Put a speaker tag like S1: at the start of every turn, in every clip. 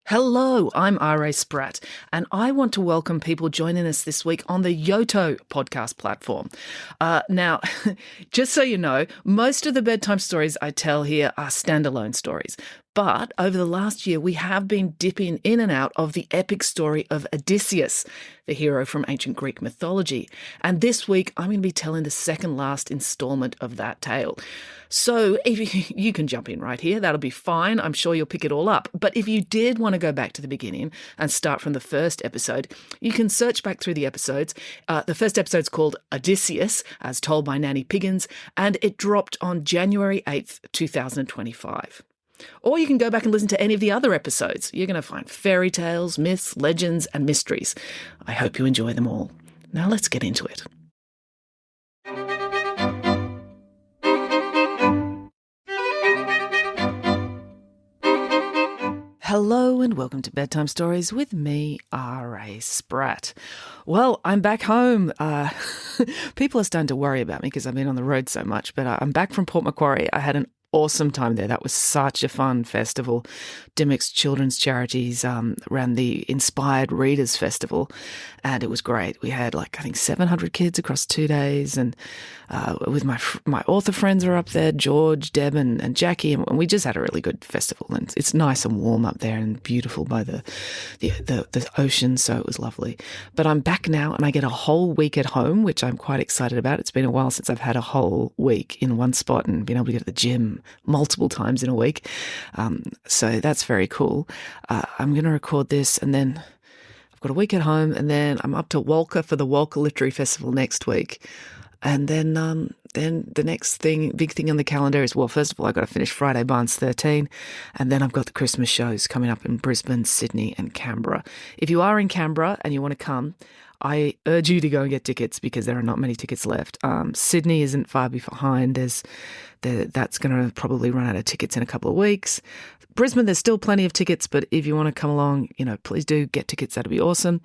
S1: Hello, I'm R.A. Spratt, and I want to welcome people joining us this week on the Yoto podcast platform. Now, just so you know, most of the bedtime stories I tell here are standalone stories. But over the last year, we have been dipping in and out of the epic story of Odysseus, the hero from ancient Greek mythology. And this week, I'm going to be telling the second last installment of that tale. So if you can jump in right here, that'll be fine. I'm sure you'll pick it all up. But if you did want to go back to the beginning and start from the first episode, you can search back through the episodes. The first episode's called Odysseus, as told by Nanny Piggins, and it dropped on January 8th, 2025. Or you can go back and listen to any of the other episodes. You're going to find fairy tales, myths, legends, and mysteries. I hope you enjoy them all. Now let's get into it. Hello and welcome to Bedtime Stories with me, R.A. Spratt. Well, I'm back home. People are starting to worry about me because I've been on the road so much, but I'm back from Port Macquarie. I had an awesome time there. That was such a fun festival. Dymocks Children's Charities ran the Inspired Readers Festival, and it was great. We had I think 700 kids across 2 days, and with my author friends were up there, George, Deb, and Jackie, and we just had a really good festival. And it's nice and warm up there and beautiful by the ocean, so it was lovely. But I'm back now, and I get a whole week at home, which I'm quite excited about. It's been a while since I've had a whole week in one spot and been able to go to the gym multiple times in a week. So that's very cool. I'm going to record this, and then I've got a week at home, and then I'm up to Walker for the Walker Literary Festival next week. And then the next big thing on the calendar is, well, first of all, I've got to finish Friday Barnes 13, and then I've got the Christmas shows coming up in Brisbane, Sydney, and Canberra. If you are in Canberra and you want to come, I urge you to go and get tickets because there are not many tickets left. Sydney isn't far behind. That's going to probably run out of tickets in a couple of weeks. Brisbane, there's still plenty of tickets, but if you want to come along, please do get tickets. That'd be awesome.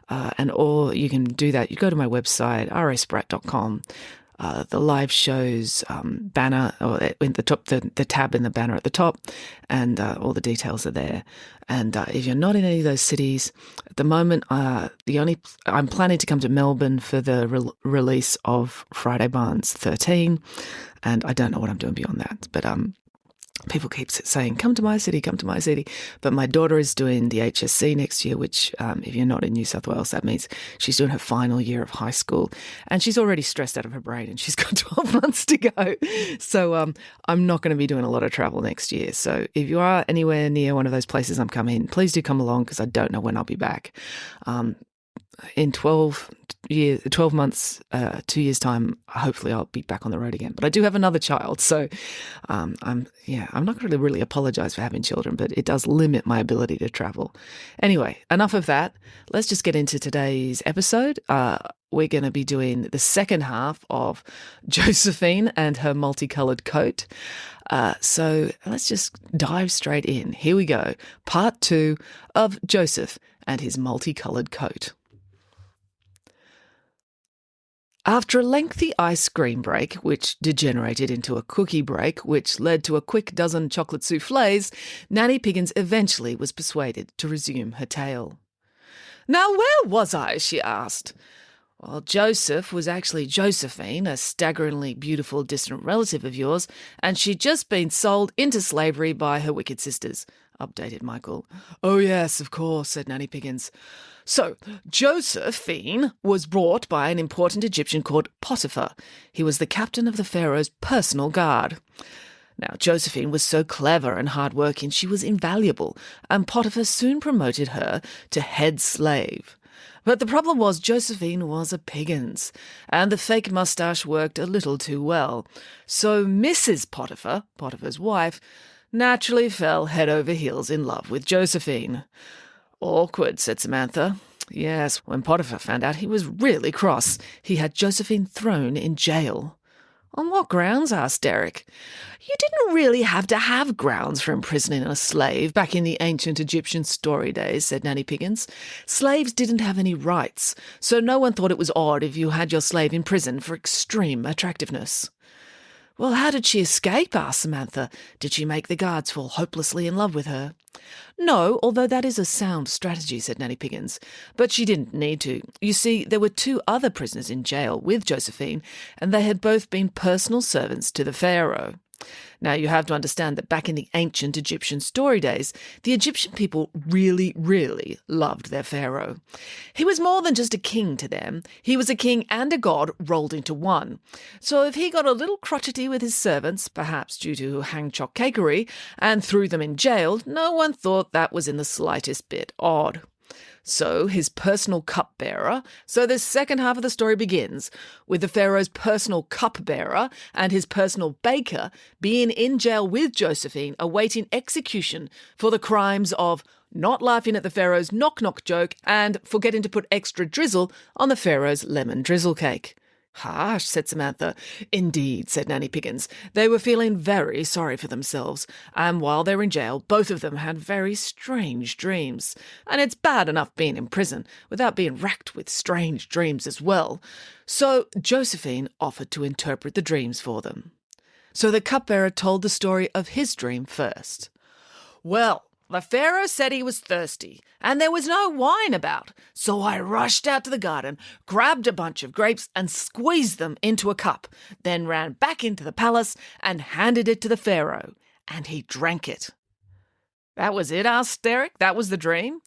S1: Or you can do that. You go to my website, rasprat.com. The live shows banner, or in the top, the tab in the banner at the top, and all the details are there. And if you're not in any of those cities at the moment, I'm planning to come to Melbourne for the release of Friday Barnes 13, and I don't know what I'm doing beyond that, but people keep saying, come to my city. But my daughter is doing the HSC next year, which if you're not in New South Wales, that means she's doing her final year of high school. And she's already stressed out of her brain and she's got 12 months to go. So I'm not going to be doing a lot of travel next year. So if you are anywhere near one of those places I'm coming, please do come along because I don't know when I'll be back. In 12 months, 2 years' time, hopefully I'll be back on the road again. But I do have another child, so I'm not going to really apologise for having children, but it does limit my ability to travel. Anyway, enough of that. Let's just get into today's episode. We're going to be doing the second half of Josephine and her multicoloured coat. So let's just dive straight in. Here we go. Part 2 of Joseph and his multicoloured coat. After a lengthy ice cream break, which degenerated into a cookie break, which led to a quick dozen chocolate soufflés, Nanny Piggins eventually was persuaded to resume her tale. "Now, where was I?" she asked. "Well, Joseph was actually Josephine, a staggeringly beautiful distant relative of yours, and she'd just been sold into slavery by her wicked sisters," updated Michael. "Oh, yes, of course," said Nanny Piggins. "So, Josephine was brought by an important Egyptian called Potiphar. He was the captain of the pharaoh's personal guard. Now, Josephine was so clever and hard-working she was invaluable, and Potiphar soon promoted her to head slave. But the problem was Josephine was a Piggins, and the fake moustache worked a little too well. So Mrs. Potiphar, Potiphar's wife, naturally fell head over heels in love with Josephine." "Awkward," said Samantha. "Yes, when Potiphar found out, he was really cross. He had Josephine thrown in jail." "On what grounds?" asked Derek. "You didn't really have to have grounds for imprisoning a slave back in the ancient Egyptian story days," said Nanny Piggins. "Slaves didn't have any rights, so no one thought it was odd if you had your slave in prison for extreme attractiveness." Well, how did she escape? Asked Samantha. Did she make the guards fall hopelessly in love with her? No, although that is a sound strategy, said Nanny Piggins. But she didn't need to. You see, there were two other prisoners in jail with Josephine, and they had both been personal servants to the Pharaoh. Now, you have to understand that back in the ancient Egyptian story days, the Egyptian people really, really loved their pharaoh. He was more than just a king to them. He was a king and a god rolled into one. So if he got a little crotchety with his servants, perhaps due to hang-chock cakery, and threw them in jail, no one thought that was in the slightest bit odd. So his personal cupbearer. So this second half of the story begins with the Pharaoh's personal cupbearer and his personal baker being in jail with Josephine awaiting execution for the crimes of not laughing at the Pharaoh's knock-knock joke and forgetting to put extra drizzle on the Pharaoh's lemon drizzle cake. Harsh, said Samantha. Indeed, said Nanny Piggins. They were feeling very sorry for themselves, and while they were in jail, both of them had very strange dreams. And it's bad enough being in prison without being racked with strange dreams as well. So Josephine offered to interpret the dreams for them. So the cupbearer told the story of his dream first. Well, the Pharaoh said he was thirsty, and there was no wine about. So I rushed out to the garden, grabbed a bunch of grapes and squeezed them into a cup, then ran back into the palace and handed it to the Pharaoh, and he drank it. That was it, asked Derek. That was the dream?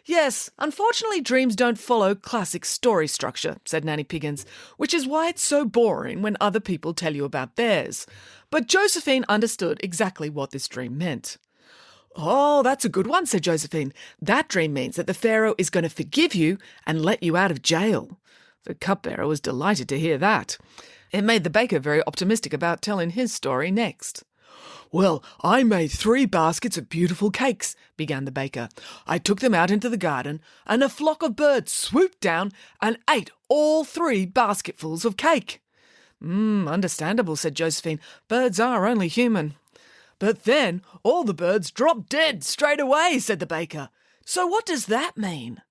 S1: Yes, unfortunately dreams don't follow classic story structure, said Nanny Piggins, which is why it's so boring when other people tell you about theirs. But Josephine understood exactly what this dream meant. Oh, that's a good one, said Josephine. That dream means that the Pharaoh is going to forgive you and let you out of jail. The cupbearer was delighted to hear that. It made the baker very optimistic about telling his story next. Well, I made 3 baskets of beautiful cakes, began the baker. I took them out into the garden, and a flock of birds swooped down and ate all 3 basketfuls of cake. Understandable, said Josephine. Birds are only human. But then all the birds dropped dead straight away, said the baker. So what does that mean?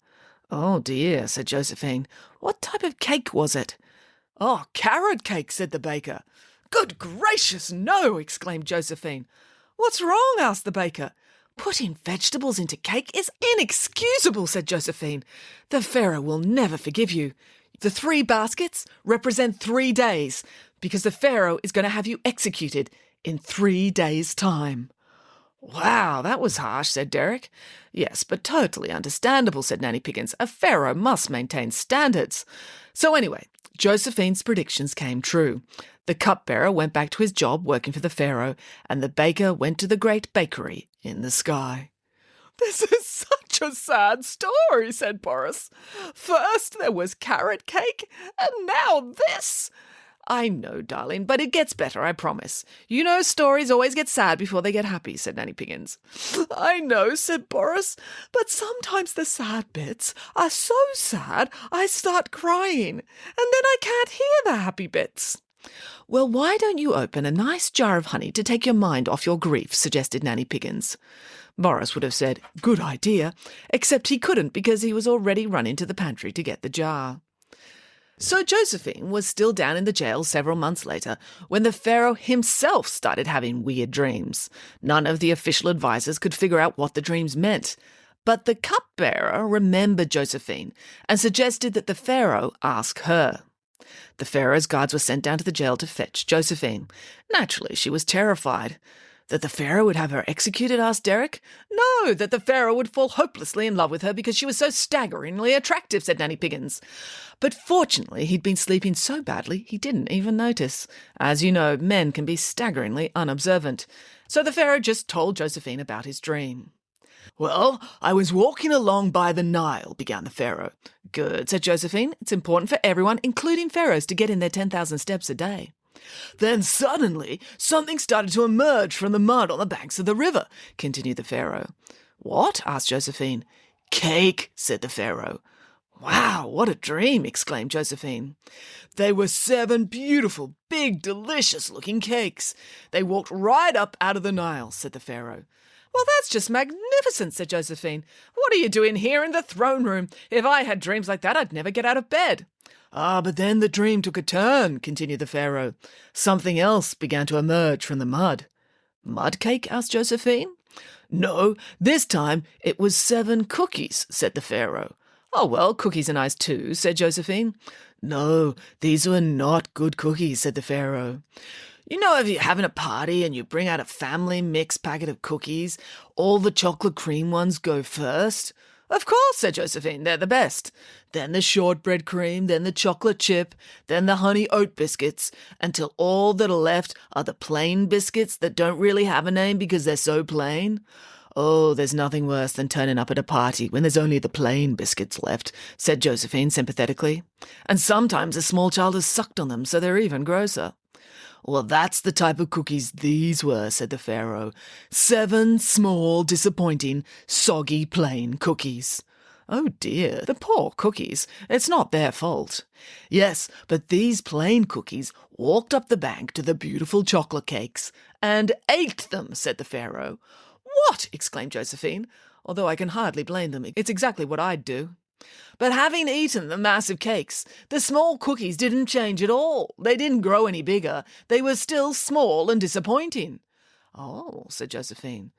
S1: Oh dear, said Josephine. What type of cake was it? Oh, carrot cake, said the baker. Good gracious, no, exclaimed Josephine. What's wrong? Asked the baker. Putting vegetables into cake is inexcusable, said Josephine. The Pharaoh will never forgive you. The 3 baskets represent 3 days, because the Pharaoh is going to have you executed in 3 days' time. Wow, that was harsh, said Derek. Yes, but totally understandable, said Nanny Piggins. A pharaoh must maintain standards. So anyway, Josephine's predictions came true. The cupbearer went back to his job working for the pharaoh, and the baker went to the great bakery in the sky. This is such a sad story, said Boris. First there was carrot cake, and now this. I know, darling, but it gets better, I promise. You know stories always get sad before they get happy, said Nanny Piggins. I know, said Boris, but sometimes the sad bits are so sad I start crying, and then I can't hear the happy bits. Well, why don't you open a nice jar of honey to take your mind off your grief, suggested Nanny Piggins. Boris would have said, good idea, except he couldn't because he was already running to the pantry to get the jar. So Josephine was still down in the jail several months later when the Pharaoh himself started having weird dreams. None of the official advisors could figure out what the dreams meant. But the cupbearer remembered Josephine and suggested that the Pharaoh ask her. The Pharaoh's guards were sent down to the jail to fetch Josephine. Naturally, she was terrified. That the Pharaoh would have her executed, asked Derek. No, that the Pharaoh would fall hopelessly in love with her because she was so staggeringly attractive, said Nanny Piggins. But fortunately, he'd been sleeping so badly he didn't even notice. As you know, men can be staggeringly unobservant. So the Pharaoh just told Josephine about his dream. Well, I was walking along by the Nile, began the Pharaoh. Good, said Josephine. It's important for everyone, including pharaohs, to get in their 10,000 steps a day. Then suddenly something started to emerge from the mud on the banks of the river, continued the Pharaoh. What? Asked Josephine. Cake, said the Pharaoh. Wow, what a dream, exclaimed Josephine. They were 7 beautiful, big, delicious-looking cakes. They walked right up out of the Nile, said the Pharaoh. Well, that's just magnificent, said Josephine. What are you doing here in the throne room? If I had dreams like that, I'd never get out of bed. Ah, but then the dream took a turn, continued the Pharaoh. Something else began to emerge from the mud. Mud cake? Asked Josephine. No, this time it was 7 cookies, said the Pharaoh. Oh, well, cookies are nice too, said Josephine. No, these were not good cookies, said the Pharaoh. You know, if you're having a party and you bring out a family mix packet of cookies, all the chocolate cream ones go first? Of course, said Josephine, they're the best. Then the shortbread cream, then the chocolate chip, then the honey oat biscuits, until all that are left are the plain biscuits that don't really have a name because they're so plain. Oh, there's nothing worse than turning up at a party when there's only the plain biscuits left, said Josephine sympathetically. And sometimes a small child has sucked on them, so they're even grosser. Well, that's the type of cookies these were, said the Pharaoh. 7 small, disappointing, soggy, plain cookies. Oh dear, the poor cookies. It's not their fault. Yes, but these plain cookies walked up the bank to the beautiful chocolate cakes and ate them, said the Pharaoh. What? Exclaimed Josephine, although I can hardly blame them. It's exactly what I'd do. But having eaten the massive cakes, the small cookies didn't change at all. They didn't grow any bigger. They were still small and disappointing. Oh, said Josephine.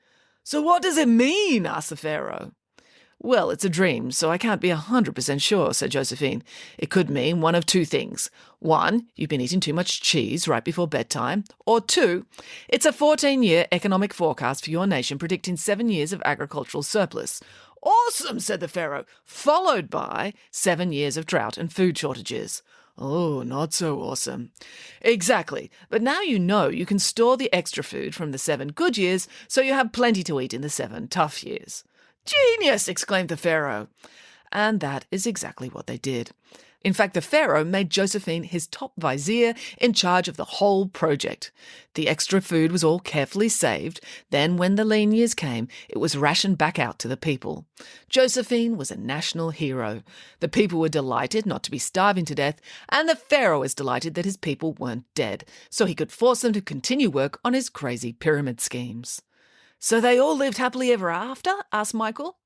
S1: So what does it mean? Asked the Pharaoh. Well, it's a dream, so I can't be 100% sure, said Josephine. It could mean one of 2 things. 1, you've been eating too much cheese right before bedtime. Or 2, it's a 14-year economic forecast for your nation predicting 7 years of agricultural surplus. Awesome, said the Pharaoh, followed by 7 years of drought and food shortages. Oh, not so awesome. Exactly, but now you know you can store the extra food from the 7 good years so you have plenty to eat in the 7 tough years. Genius, exclaimed the Pharaoh. And that is exactly what they did. In fact, the Pharaoh made Josephine his top vizier in charge of the whole project. The extra food was all carefully saved. Then, when the lean years came, it was rationed back out to the people. Josephine was a national hero. The people were delighted not to be starving to death, and the Pharaoh was delighted that his people weren't dead, so he could force them to continue work on his crazy pyramid schemes. So they all lived happily ever after? Asked Michael.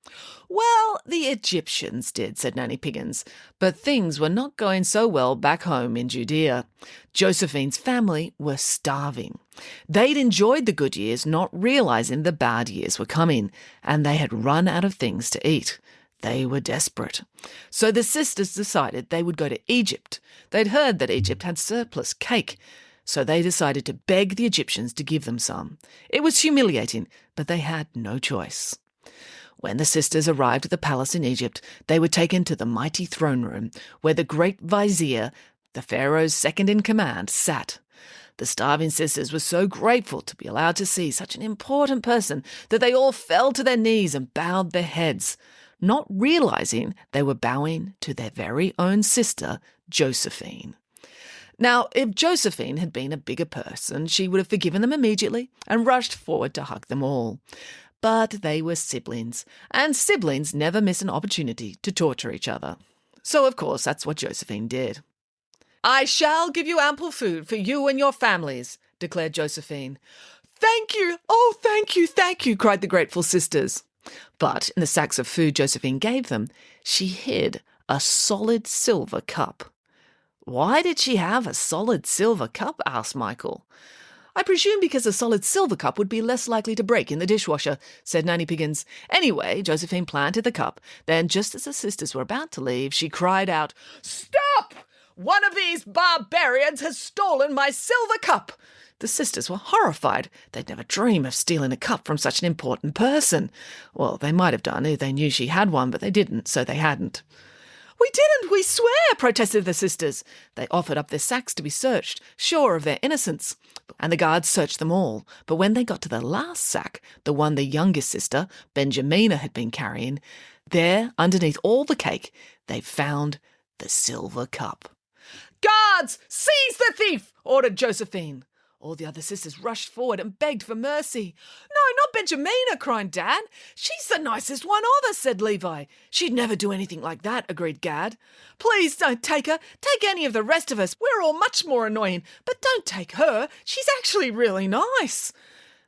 S1: Well, the Egyptians did, said Nanny Piggins, but things were not going so well back home in Judea. Josephine's family were starving. They'd enjoyed the good years, not realising the bad years were coming, and they had run out of things to eat. They were desperate. So the sisters decided they would go to Egypt. They'd heard that Egypt had surplus cake. So they decided to beg the Egyptians to give them some. It was humiliating, but they had no choice. When the sisters arrived at the palace in Egypt, they were taken to the mighty throne room, where the great vizier, the Pharaoh's second-in-command, sat. The starving sisters were so grateful to be allowed to see such an important person that they all fell to their knees and bowed their heads, not realising they were bowing to their very own sister, Josephine. Now, if Josephine had been a bigger person, she would have forgiven them immediately and rushed forward to hug them all. But they were siblings, and siblings never miss an opportunity to torture each other. So, of course, that's what Josephine did. I shall give you ample food for you and your families, declared Josephine. Thank you! Oh, thank you, cried the grateful sisters. But in the sacks of food Josephine gave them, she hid a solid silver cup. Why did she have a solid silver cup? Asked Michael. I presume because a solid silver cup would be less likely to break in the dishwasher, said Nanny Piggins. Anyway, Josephine planted the cup. Then, just as the sisters were about to leave, she cried out, Stop! One of these barbarians has stolen my silver cup! The sisters were horrified. They'd never dream of stealing a cup from such an important person. Well, they might have done if they knew she had one, but they didn't, so they hadn't. We didn't, we swear, protested the sisters. They offered up their sacks to be searched, sure of their innocence. And the guards searched them all. But when they got to the last sack, the one the youngest sister, Benjamina, had been carrying, there, underneath all the cake, they found the silver cup. Guards, seize the thief, ordered Josephine. All the other sisters rushed forward and begged for mercy. No, not Benjamina, cried Dan. She's the nicest one of us, said Levi. She'd never do anything like that, agreed Gad. Please don't take her. Take any of the rest of us. We're all much more annoying. But don't take her. She's actually really nice.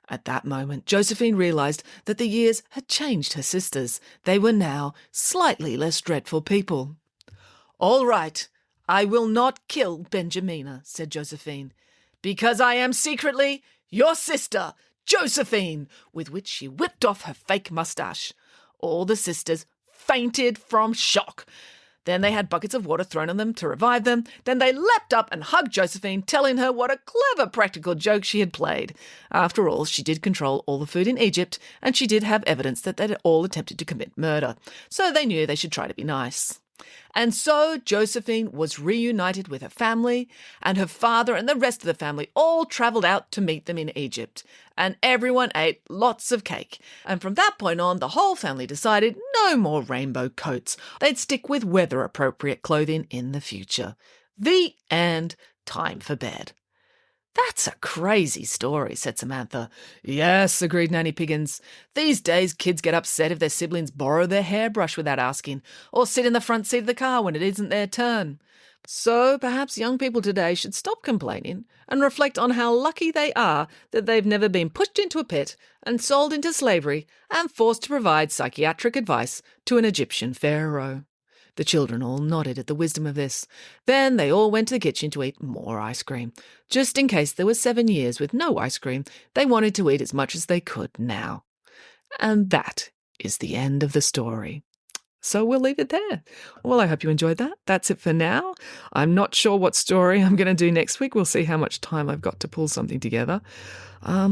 S1: At that moment, Josephine realised that the years had changed her sisters. They were now slightly less dreadful people. "All right, I will not kill Benjamina," said Josephine, "because I am secretly your sister, Josephine," with which she whipped off her fake moustache. All the sisters fainted from shock. Then they had buckets of water thrown on them to revive them. Then they leapt up and hugged Josephine, telling her what a clever practical joke she had played. After all, she did control all the food in Egypt, and she did have evidence that they'd all attempted to commit murder. So they knew they should try to be nice. And so Josephine was reunited with her family, and her father and the rest of the family all travelled out to meet them in Egypt. And everyone ate lots of cake. And from that point on, the whole family decided no more rainbow coats. They'd stick with weather-appropriate clothing in the future. The end. Time for bed. "That's a crazy story," said Samantha. "Yes," agreed Nanny Piggins. "These days kids get upset if their siblings borrow their hairbrush without asking, or sit in the front seat of the car when it isn't their turn. So perhaps young people today should stop complaining and reflect on how lucky they are that they've never been pushed into a pit and sold into slavery and forced to provide psychiatric advice to an Egyptian pharaoh." The children all nodded at the wisdom of this. Then they all went to the kitchen to eat more ice cream. Just in case there were 7 years with no ice cream, they wanted to eat as much as they could now. And that is the end of the story. So we'll leave it there. Well, I hope you enjoyed that. That's it for now. I'm not sure what story I'm going to do next week. We'll see how much time I've got to pull something together.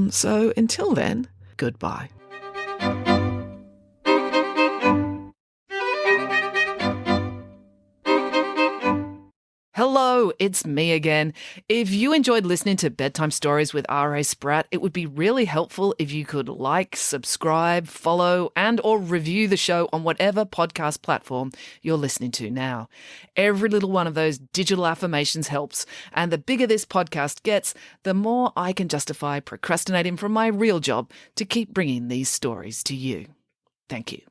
S1: So until then, goodbye. Hello, it's me again. If you enjoyed listening to Bedtime Stories with R.A. Spratt, it would be really helpful if you could like, subscribe, follow, and or review the show on whatever podcast platform you're listening to now. Every little one of those digital affirmations helps, and the bigger this podcast gets, the more I can justify procrastinating from my real job to keep bringing these stories to you. Thank you.